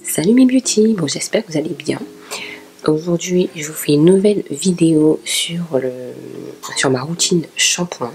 Salut mes beauty, bon j'espère que vous allez bien. Aujourd'hui je vous fais une nouvelle vidéo sur ma routine shampoing.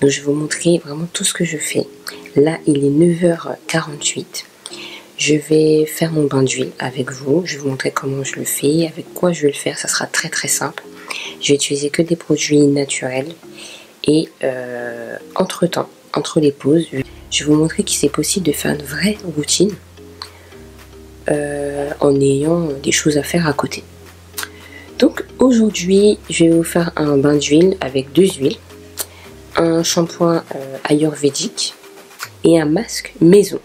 Donc je vais vous montrer vraiment tout ce que je fais. Là il est 9h48. Je vais faire mon bain d'huile avec vous. Je vais vous montrer comment je le fais, avec quoi je vais le faire. Ça sera très très simple. Je vais utiliser que des produits naturels. Et entre temps, entre les pauses, je vais vous montrer qu'il c'est possible de faire une vraie routine en ayant des choses à faire à côté. Donc aujourd'hui je vais vous faire un bain d'huile avec 2 huiles, un shampoing ayurvédique et un masque maison.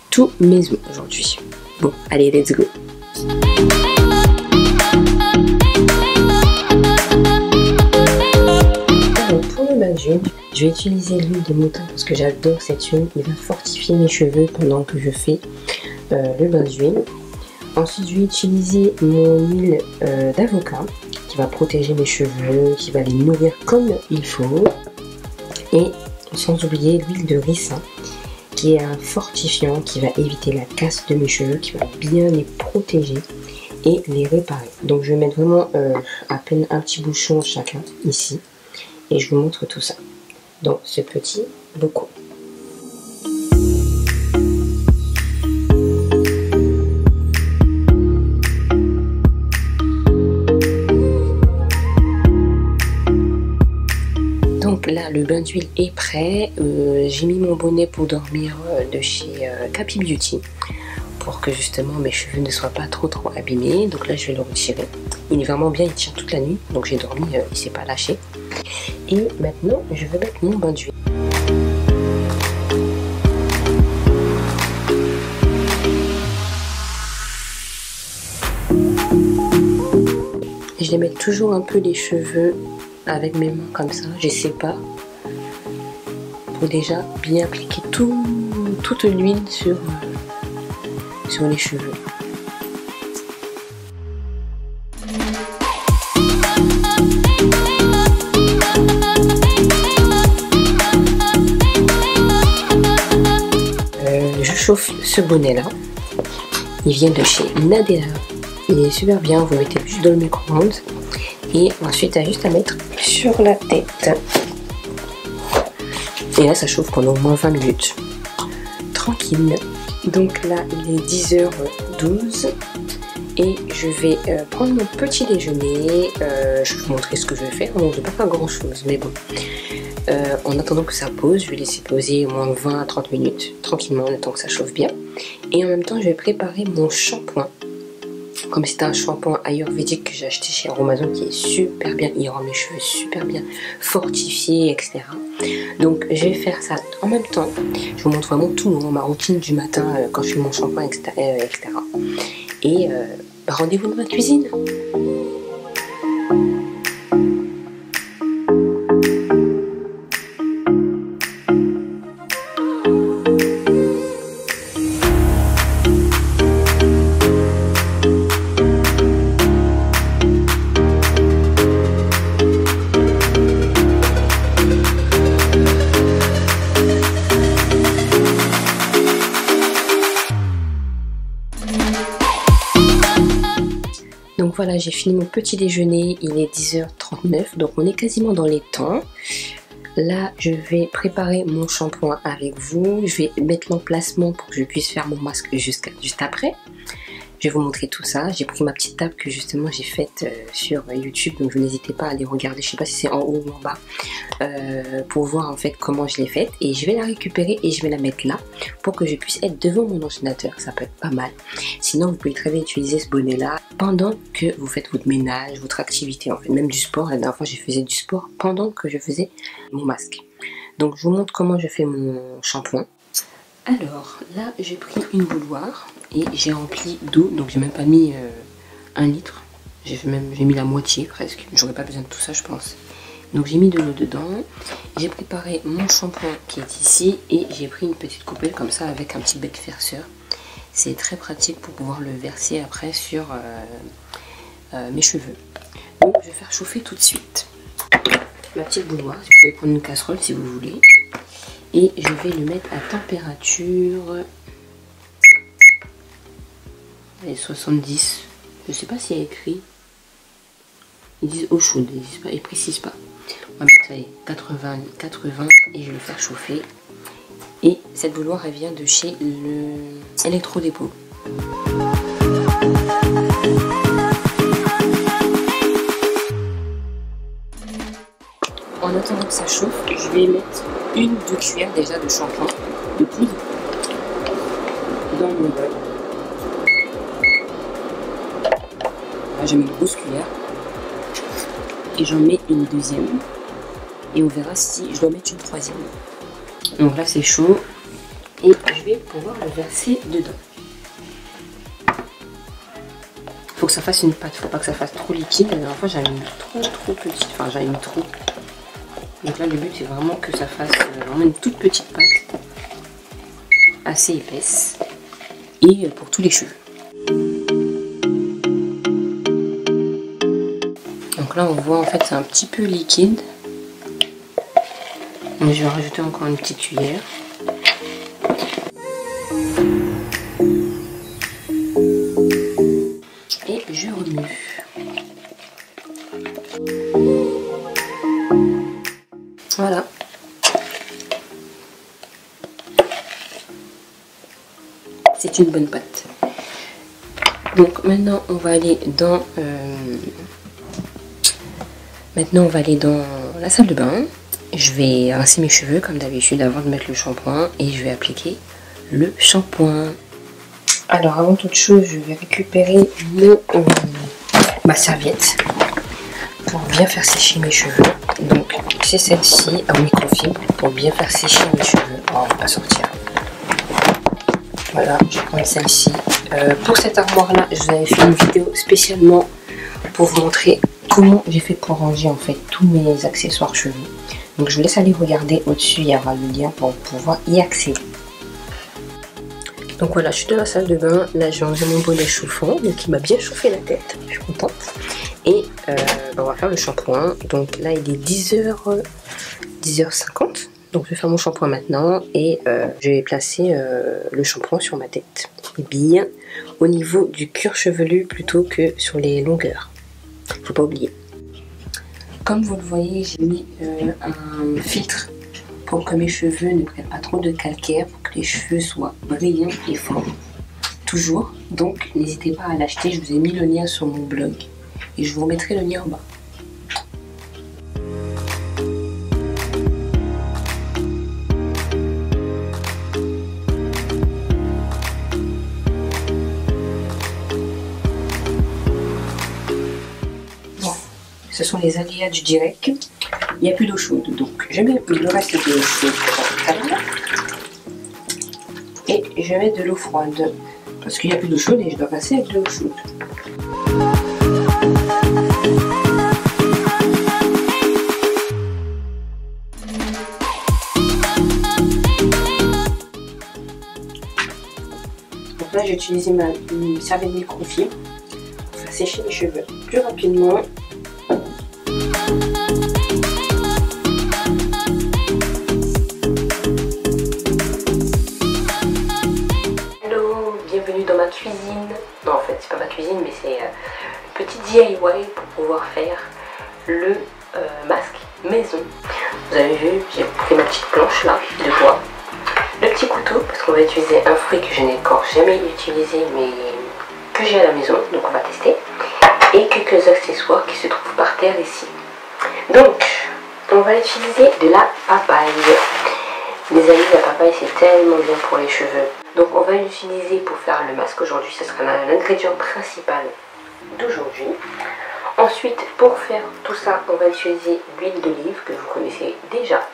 Tout maison aujourd'hui. Bon allez, let's go. Alors, pour le bain d'huile, je vais utiliser l'huile de mouton parce que j'adore cette huile. Il va fortifier mes cheveux pendant que je fais le bain d'huile. Ensuite je vais utiliser mon huile d'avocat qui va protéger mes cheveux, qui va les nourrir comme il faut. Et sans oublier l'huile de ricin qui est un fortifiant qui va éviter la casse de mes cheveux, qui va bien les protéger et les réparer. Donc je vais mettre vraiment à peine un petit bouchon chacun ici et je vous montre tout ça dans ce petit bocaux. Donc là le bain d'huile est prêt, j'ai mis mon bonnet pour dormir de chez Capi Beauty pour que justement mes cheveux ne soient pas trop abîmés. Donc là je vais le retirer, il est vraiment bien, il tient toute la nuit, donc j'ai dormi, il s'est pas lâché. Et maintenant je vais mettre mon bain d'huile. Je les mets toujours un peu les cheveux avec mes mains comme ça, j'essaie pas, pour déjà bien appliquer toute l'huile sur les cheveux. Je chauffe ce bonnet là, il vient de chez Nadella, il est super bien, vous mettez juste dans le micro-ondes. Et ensuite, juste à mettre sur la tête. Et là, ça chauffe pendant au moins 20 minutes. Tranquille. Donc là, il est 10h12. Et je vais prendre mon petit déjeuner. Je vais vous montrer ce que je vais faire. Bon, je ne vais pas faire grand chose, mais bon. En attendant que ça pose, je vais laisser poser au moins 20 à 30 minutes. Tranquillement, en attendant que ça chauffe bien. Et en même temps, je vais préparer mon shampoing. Comme c'est un shampoing ayurvédique que j'ai acheté chez Amazon qui est super bien, il rend mes cheveux super bien fortifiés, etc. Donc je vais faire ça en même temps. Je vous montre vraiment tout, ma routine du matin quand je fais mon shampoing, etc. Et rendez-vous dans ma cuisine. Donc voilà, j'ai fini mon petit déjeuner, il est 10h39, donc on est quasiment dans les temps. Là, je vais préparer mon shampoing avec vous, je vais mettre l'emplacement pour que je puisse faire mon masque juste après. Je vais vous montrer tout ça. J'ai pris ma petite table que justement j'ai faite sur YouTube, donc n'hésitez pas à aller regarder, je sais pas si c'est en haut ou en bas, pour voir en fait comment je l'ai faite. Et je vais la récupérer et je vais la mettre là pour que je puisse être devant mon ordinateur, ça peut être pas mal. Sinon vous pouvez très bien utiliser ce bonnet là pendant que vous faites votre ménage, votre activité, en fait même du sport. La dernière fois je faisais du sport pendant que je faisais mon masque. Donc je vous montre comment je fais mon shampoing. Alors là j'ai pris une bouilloire et j'ai rempli d'eau, donc j'ai même pas mis 1 litre, j'ai mis la moitié presque, j'aurais pas besoin de tout ça je pense. Donc j'ai mis de l'eau dedans, j'ai préparé mon shampoing qui est ici et j'ai pris une petite coupelle comme ça avec un petit bec farceur. C'est très pratique pour pouvoir le verser après sur mes cheveux. Donc je vais faire chauffer tout de suite ma petite bouilloire, vous pouvez prendre une casserole si vous voulez. Et je vais le mettre à température allez, 70. Je sais pas s'il y a écrit. Ils disent eau chaude, ils précisent pas. On va mettre allez, 80 et je vais le faire chauffer. Et cette bouilloire, elle vient de chez le Electro-Dépôt. En attendant que ça chauffe, je vais mettre 1 ou 2 cuillères déjà de shampoing, de poudre, dans mon bol. Là, je mets une grosse cuillère. Et j'en mets une deuxième. Et on verra si je dois mettre une troisième. Donc là, c'est chaud. Et je vais pouvoir le verser dedans. Faut que ça fasse une pâte, faut pas que ça fasse trop liquide. La dernière fois, j'avais mis trop petite. Enfin, j'avais mis trop. Donc là, le but, c'est vraiment que ça fasse vraiment une toute petite pâte. Assez épaisse. Et pour tous les cheveux. Donc là, on voit en fait, c'est un petit peu liquide. Donc je vais rajouter encore une petite cuillère. Et je remue. Voilà. C'est une bonne pâte. Donc maintenant on va aller dans la salle de bain. Je vais rincer mes cheveux comme d'habitude avant de mettre le shampoing et je vais appliquer le shampoing. Alors avant toute chose, je vais récupérer ma serviette pour bien faire sécher mes cheveux. Donc c'est celle-ci à microfibre pour bien faire sécher mes cheveux. Oh, on va pas sortir. Voilà, je vais prendre celle-ci. Pour cette armoire là, je vous avais fait une vidéo spécialement pour vous montrer comment j'ai fait pour ranger en fait tous mes accessoires cheveux. Donc je vous laisse aller regarder au-dessus, il y aura le lien pour pouvoir y accéder. Donc voilà, je suis dans la salle de bain. Là j'ai rangé mon bonnet chauffant, donc il m'a bien chauffé la tête, je suis contente. Et on va faire le shampoing. Donc là il est 10h50. Donc je vais faire mon shampoing maintenant et je vais placer le shampoing sur ma tête. Bien au niveau du cuir chevelu plutôt que sur les longueurs. Faut pas oublier. Comme vous le voyez, j'ai mis un filtre pour que mes cheveux ne prennent pas trop de calcaire, pour que les cheveux soient brillants et forts. Toujours. Donc n'hésitez pas à l'acheter, je vous ai mis le lien sur mon blog et je vous remettrai le lien en bas. Ce sont les aléas du direct. Il n'y a plus d'eau chaude, donc je mets le reste de l'eau chaude et je mets de l'eau froide parce qu'il n'y a plus d'eau chaude et je dois passer avec de l'eau chaude. Donc là, j'ai utilisé ma serviette microfibre pour faire sécher les cheveux plus rapidement. Dans ma cuisine, non en fait c'est pas ma cuisine mais c'est le petit DIY pour pouvoir faire le masque maison. Vous avez vu, j'ai pris ma petite planche là de bois, le petit couteau parce qu'on va utiliser un fruit que je n'ai encore jamais utilisé mais que j'ai à la maison, donc on va tester, et quelques accessoires qui se trouvent par terre ici. Donc on va utiliser de la papaye. Les amis, la papaye c'est tellement bien pour les cheveux. Donc on va l'utiliser pour faire le masque aujourd'hui, ce sera l'ingrédient principal d'aujourd'hui. Ensuite, pour faire tout ça, on va utiliser l'huile d'olive que vous connaissez déjà.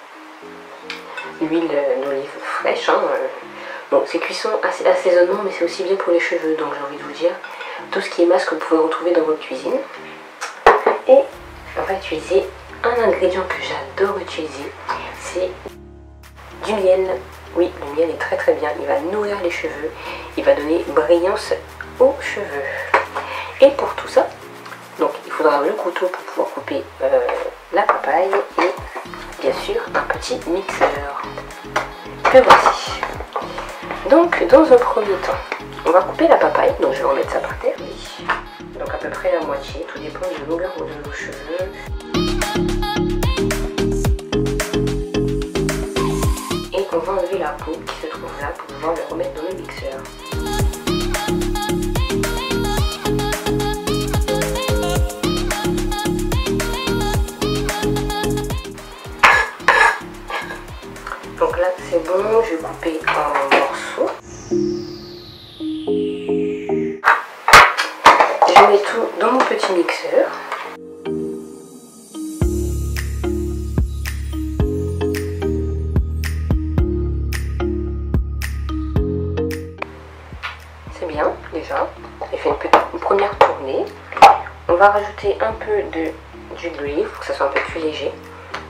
L'huile d'olive fraîche. Hein. Bon, c'est cuisson assaisonnement, mais c'est aussi bien pour les cheveux. Donc j'ai envie de vous dire, tout ce qui est masque, vous pouvez retrouver dans votre cuisine. Et on va utiliser un ingrédient que j'adore utiliser, c'est du miel. Oui, le miel est très très bien, il va nourrir les cheveux, il va donner brillance aux cheveux. Et pour tout ça, donc il faudra le couteau pour pouvoir couper la papaye et bien sûr un petit mixeur. Que voici. Donc dans un premier temps, On va couper la papaye, donc je vais remettre ça par terre. Oui. Donc à peu près la moitié, tout dépend de la longueur de vos cheveux. Et on va enlever la peau qui se trouve là pour pouvoir le remettre dans le mixeur. Donc là c'est bon, je vais couper en morceaux. Je mets tout dans mon petit mixeur. C'est bien déjà. J'ai fait une première tournée. On va rajouter un peu d'huile d'olive pour que ça soit un peu plus léger.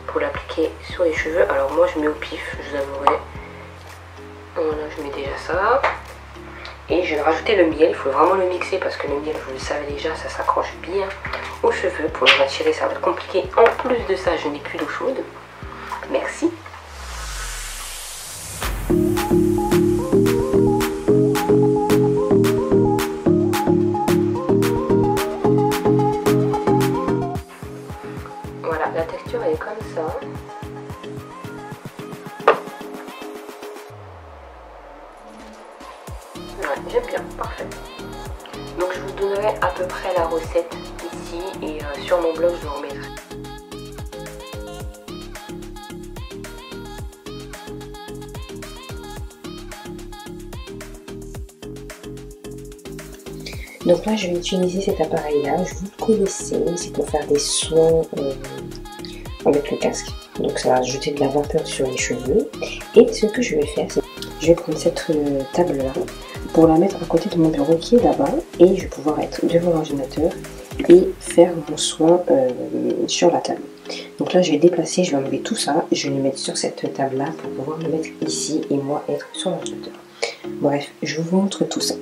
Pour l'appliquer sur les cheveux. Alors moi je mets au pif, je vous avouerai. Voilà, je mets déjà ça. Et je vais rajouter le miel. Il faut vraiment le mixer parce que le miel, vous le savez déjà, ça s'accroche bien aux cheveux. Pour le retirer, ça va être compliqué. En plus de ça, je n'ai plus d'eau chaude. Merci. Voilà, la texture elle est comme ça. Ouais, j'aime bien, parfait. Donc je vous donnerai à peu près la recette ici et sur mon blog je vous remettrai. Donc là je vais utiliser cet appareil là, je vous le connaissez, c'est pour faire des soins avec le casque. Donc ça va ajouter de la vapeur sur les cheveux. Et ce que je vais faire, c'est que je vais prendre cette table là pour la mettre à côté de mon bureau qui est là-bas. Et je vais pouvoir être devant l'ordinateur et faire mon soin sur la table. Donc là je vais déplacer, je vais enlever tout ça, je vais le mettre sur cette table là pour pouvoir le mettre ici et moi être sur l'ordinateur. Bref, je vous montre tout ça.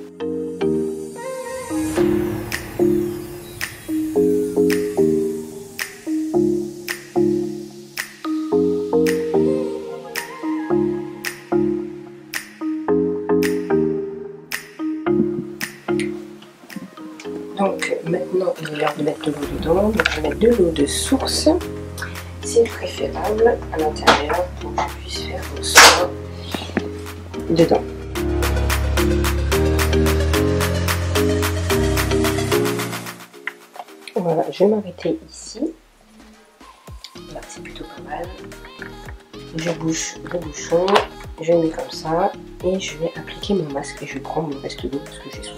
Donc maintenant il est l'heure de mettre de l'eau dedans, donc je vais mettre de l'eau de source, c'est préférable à l'intérieur pour que je puisse faire mon soin dedans. Voilà, je vais m'arrêter ici, là c'est plutôt pas mal, je bouche le bouchon, je le mets comme ça et je vais appliquer mon masque et je prends mon reste d'eau parce que j'ai soif.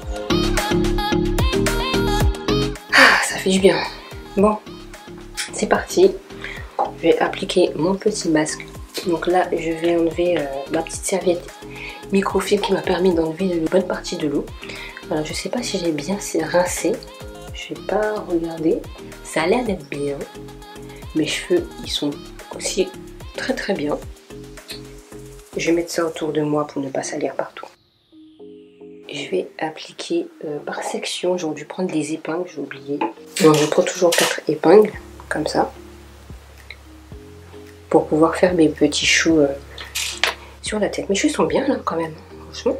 Ça fait du bien. Bon, c'est parti. Je vais appliquer mon petit masque. Donc là, je vais enlever ma petite serviette microfibre qui m'a permis d'enlever une bonne partie de l'eau. Alors, je sais pas si j'ai bien rincé. Je vais pas regarder. Ça a l'air d'être bien. Mes cheveux, ils sont aussi très très bien. Je vais mettre ça autour de moi pour ne pas salir partout. Je vais appliquer par section. J'aurais dû prendre des épingles, j'ai oublié. Donc je prends toujours 4 épingles, comme ça, pour pouvoir faire mes petits choux sur la tête. Mes cheveux sont bien là quand même, franchement.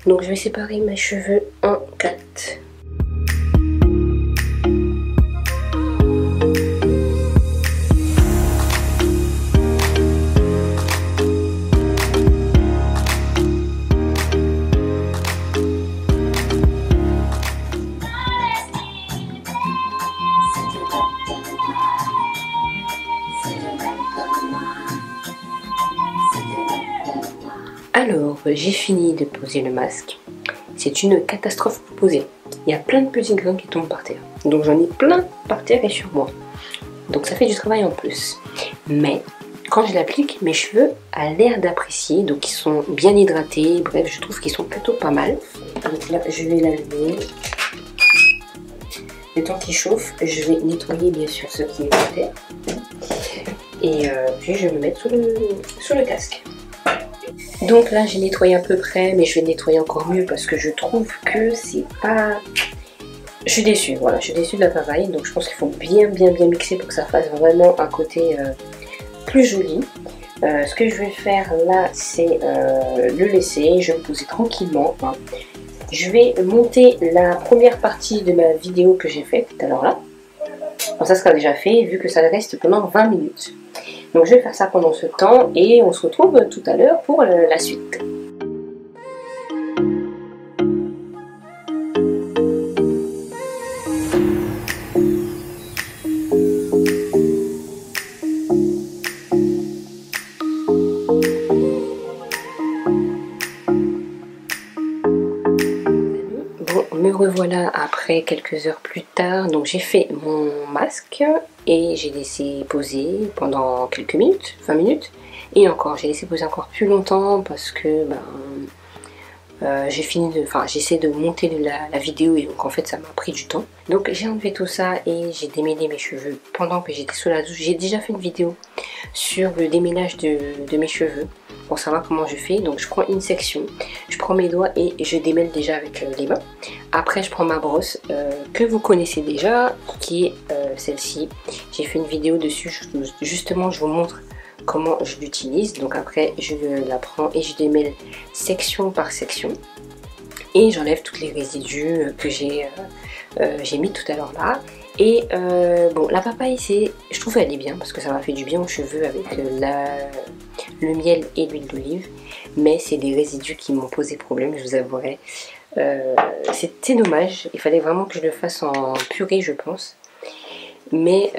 Donc je vais séparer mes cheveux en 4. Alors, j'ai fini de poser le masque. C'est une catastrophe pour poser. Il y a plein de petits grains qui tombent par terre. Donc j'en ai plein par terre et sur moi. Donc ça fait du travail en plus. Mais quand je l'applique, mes cheveux a l'air d'apprécier. Donc ils sont bien hydratés. Bref, je trouve qu'ils sont plutôt pas mal. Donc là, je vais l'allumer. Le temps qu'il chauffe, je vais nettoyer bien sûr ce qui est par terre. Et puis je vais le mettre sous le casque. Donc là j'ai nettoyé à peu près, mais je vais nettoyer encore mieux parce que je trouve que c'est pas... Je suis déçue, voilà, je suis déçue de la papaye. Donc je pense qu'il faut bien mixer pour que ça fasse vraiment un côté plus joli. Ce que je vais faire là, c'est le laisser. Je vais me poser tranquillement, hein. Je vais monter la première partie de ma vidéo que j'ai faite tout à l'heure là. Bon, ça sera déjà fait vu que ça reste pendant 20 minutes. Donc je vais faire ça pendant ce temps et on se retrouve tout à l'heure pour la suite. Me revoilà après quelques heures plus tard. Donc j'ai fait mon masque et j'ai laissé poser pendant quelques minutes, 20 minutes. Et encore, j'ai laissé poser encore plus longtemps parce que j'ai fini de, j'essaie de monter la vidéo et donc en fait ça m'a pris du temps. Donc j'ai enlevé tout ça et j'ai démêlé mes cheveux pendant que j'étais sous la douche. J'ai déjà fait une vidéo sur le démêlage de mes cheveux pour savoir comment je fais. Donc je prends une section, je prends mes doigts et je démêle déjà avec les mains. Après je prends ma brosse que vous connaissez déjà, qui est celle-ci. J'ai fait une vidéo dessus, justement je vous montre comment je l'utilise. Donc après je la prends et je démêle section par section et j'enlève tous les résidus que j'ai mis tout à l'heure là. Et bon, la papaye, je trouve elle est bien parce que ça m'a fait du bien aux cheveux avec le miel et l'huile d'olive, mais c'est des résidus qui m'ont posé problème, je vous avouerai. C'est dommage, il fallait vraiment que je le fasse en purée je pense. Mais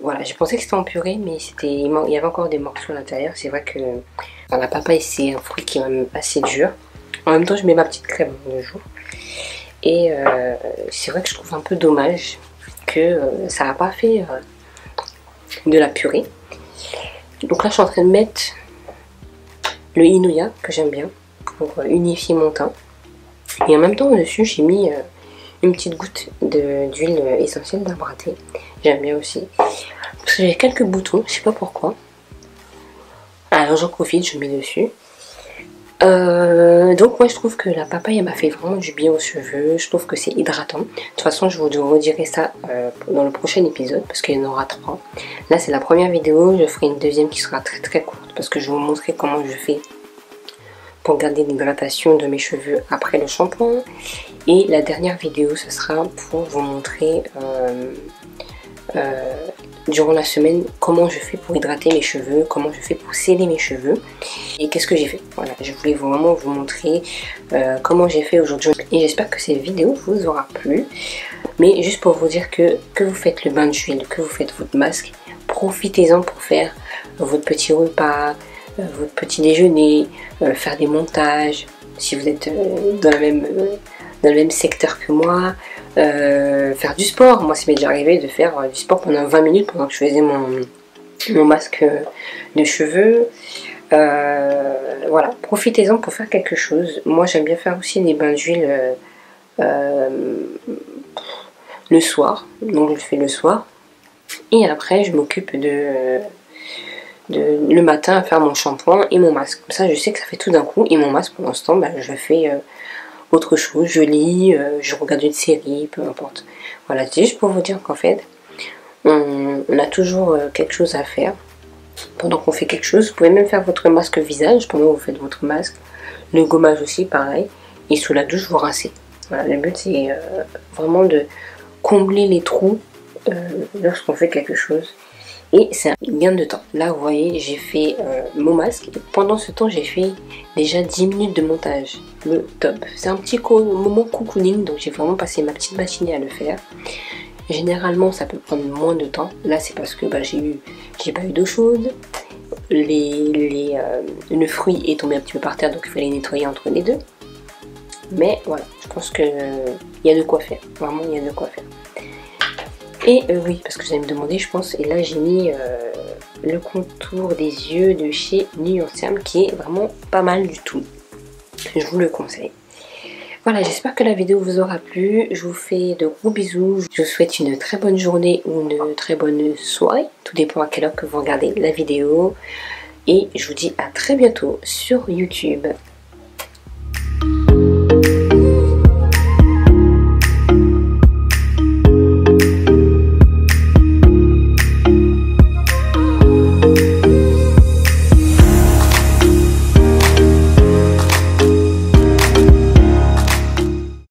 voilà, je pensais que c'était en purée, mais il y avait encore des morceaux à l'intérieur. C'est vrai que la papaye c'est un fruit qui est même assez dur. En même temps je mets ma petite crème le jour. Et c'est vrai que je trouve un peu dommage que ça n'a pas fait de la purée. Donc là je suis en train de mettre le Inuya que j'aime bien pour unifier mon teint. Et en même temps dessus j'ai mis une petite goutte d'huile essentielle d'arbre à thé. J'aime bien aussi. Parce que j'ai quelques boutons, je sais pas pourquoi. Alors j'en profite, je mets dessus. Donc moi je trouve que la papaye elle m'a fait vraiment du bien aux cheveux. Je trouve que c'est hydratant. De toute façon je vous redirai ça dans le prochain épisode parce qu'il y en aura 3. Là c'est la première vidéo, je ferai une deuxième qui sera très très courte parce que je vais vous montrer comment je fais pour garder l'hydratation de mes cheveux après le shampoing. Et la dernière vidéo ce sera pour vous montrer durant la semaine comment je fais pour hydrater mes cheveux, comment je fais pour sceller mes cheveux et qu'est-ce que j'ai fait. Voilà, je voulais vraiment vous montrer comment j'ai fait aujourd'hui et j'espère que cette vidéo vous aura plu. Mais juste pour vous dire que vous faites le bain d'huile, que vous faites votre masque, profitez-en pour faire votre petit repas, votre petit déjeuner, faire des montages si vous êtes dans le même secteur que moi. Faire du sport, moi ça m'est déjà arrivé de faire du sport pendant 20 minutes pendant que je faisais mon masque de cheveux. Voilà, profitez-en pour faire quelque chose. Moi j'aime bien faire aussi des bains d'huile le soir, donc je le fais le soir et après je m'occupe le matin à faire mon shampoing et mon masque. Comme ça je sais que ça fait tout d'un coup et mon masque pendant ce temps je fais autre chose, je lis, je regarde une série, peu importe. Voilà, c'est juste pour vous dire qu'en fait, on a toujours quelque chose à faire. Pendant qu'on fait quelque chose, vous pouvez même faire votre masque visage pendant que vous faites votre masque. Le gommage aussi, pareil. Et sous la douche, vous rincez. Voilà, le but c'est vraiment de combler les trous lorsqu'on fait quelque chose. Et c'est un gain de temps. Là, vous voyez, j'ai fait mon masque. Et pendant ce temps, j'ai fait déjà 10 minutes de montage. Le top. C'est un petit moment cocooning. Donc, j'ai vraiment passé ma petite matinée à le faire. Généralement, ça peut prendre moins de temps. Là, c'est parce que j'ai pas eu d'eau chaude. Le fruit est tombé un petit peu par terre. Donc, il fallait nettoyer entre les deux. Mais voilà, je pense qu'il y a de quoi faire. Vraiment, il y a de quoi faire. Et oui, parce que vous allez me demander, je pense, et là j'ai mis le contour des yeux de chez Nuanciam qui est vraiment pas mal du tout. Je vous le conseille. Voilà, j'espère que la vidéo vous aura plu. Je vous fais de gros bisous. Je vous souhaite une très bonne journée ou une très bonne soirée. Tout dépend à quelle heure que vous regardez la vidéo. Et je vous dis à très bientôt sur YouTube.